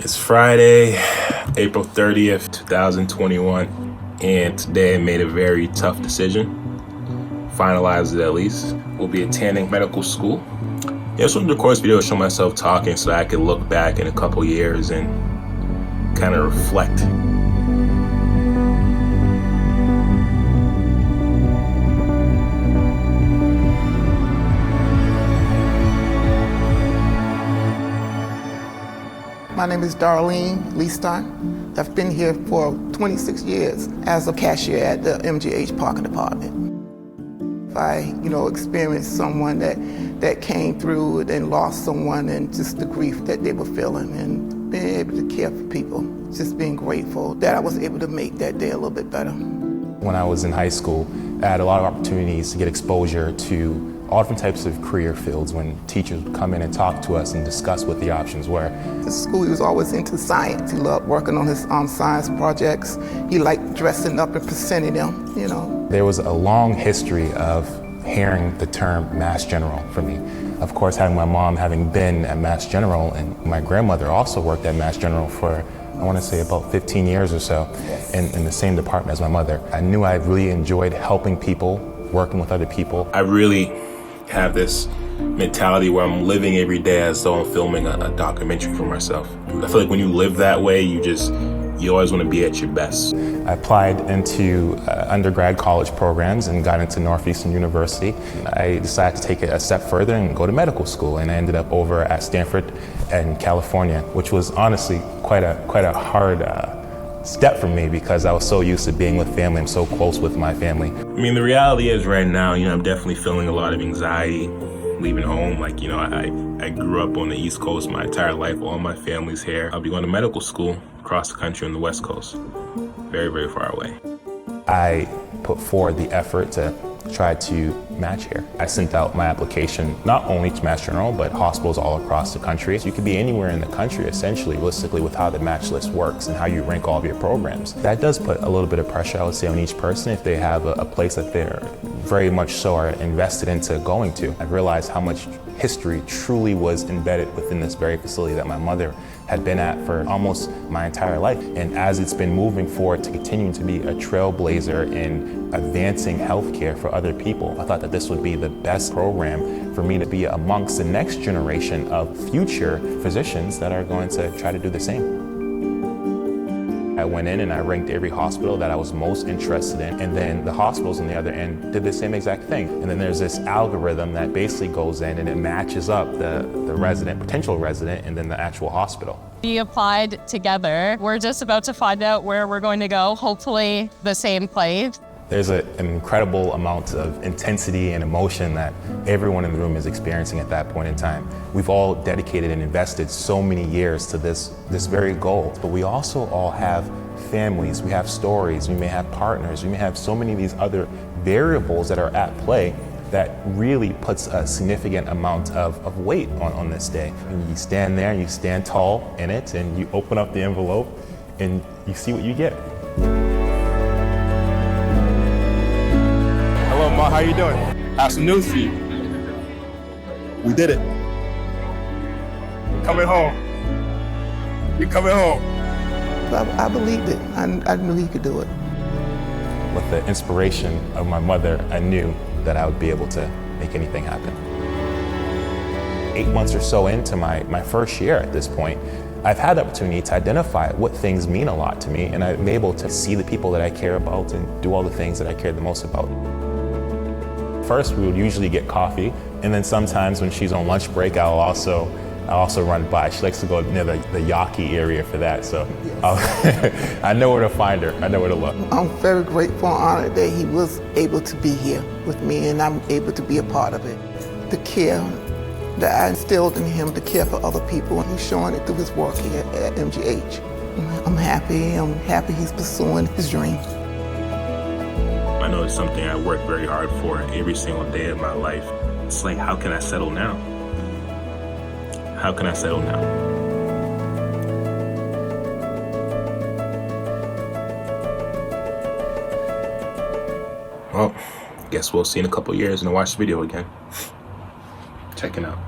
It's Friday, April 30th, 2021, and today I made a very tough decision. Finalized it at least. We'll be attending medical school. I just wanted to record this video to show myself talking so I could look back in a couple years and kind of reflect. My name is Darlene Learn. I've been here for 26 years as a cashier at the MGH parking department. If I, experienced someone that came through it and lost someone and just the grief that they were feeling and being able to care for people, just being grateful that I was able to make that day a little bit better. When I was in high school, I had a lot of opportunities to get exposure to all different types of career fields when teachers would come in and talk to us and discuss what the options were. At school, he was always into science. He loved working on his science projects. He liked dressing up and presenting them, There was a long history of hearing the term Mass General for me. Of course, having my mom having been at Mass General, and my grandmother also worked at Mass General for, I want to say, about 15 years or so, in the same department as my mother. I knew I really enjoyed helping people, working with other people. I really have this mentality where I'm living every day as though I'm filming a documentary for myself. I feel like when you live that way, you always want to be at your best. I applied into undergrad college programs and got into Northeastern University. I decided to take it a step further and go to medical school, and I ended up over at Stanford in California, which was honestly quite a hard step for me because I was so used to being with family. I'm so close with my family. I mean, the reality is right now, I'm definitely feeling a lot of anxiety leaving home. I grew up on the East Coast my entire life. All my family's here. I'll be going to medical school across the country on the West Coast. Very, very far away. I put forward the effort to try to match here. I sent out my application not only to Mass General, but hospitals all across the country. So you could be anywhere in the country, essentially, realistically, with how the match list works and how you rank all of your programs. That does put a little bit of pressure, I would say, on each person if they have a place that they're very much so are invested into going to. I realized how much history truly was embedded within this very facility that my mother had been at for almost my entire life. And as it's been moving forward to continuing to be a trailblazer in advancing healthcare for other people, I thought that this would be the best program for me to be amongst the next generation of future physicians that are going to try to do the same. I went in and I ranked every hospital that I was most interested in, and then the hospitals on the other end did the same exact thing. And then there's this algorithm that basically goes in and it matches up the potential resident, and then the actual hospital. We applied together. We're just about to find out where we're going to go, hopefully the same place. There's an incredible amount of intensity and emotion that everyone in the room is experiencing at that point in time. We've all dedicated and invested so many years to this very goal, but we also all have families, we have stories, we may have partners, we may have so many of these other variables that are at play that really puts a significant amount of weight on this day. And you stand there and you stand tall in it and you open up the envelope and you see what you get. Hello, Ma, how you doing? I have some news for you. We did it. Coming home. You're coming home. I believed it. I knew he could do it. With the inspiration of my mother, I knew that I would be able to make anything happen. 8 months or so into my first year at this point, I've had the opportunity to identify what things mean a lot to me, and I'm able to see the people that I care about and do all the things that I care the most about. First, we would usually get coffee, and then sometimes when she's on lunch break, I'll also run by. She likes to go near the Yaki area for that, so I know where to find her. I know where to look. I'm very grateful and honored that he was able to be here with me, and I'm able to be a part of it. The care that I instilled in him to care for other people, and he's showing it through his work here at MGH. I'm happy he's pursuing his dream. I know it's something I work very hard for every single day of my life. It's like, how can I settle now? How can I settle now? Well, guess we'll see in a couple years and I'll watch the video again. Checking out.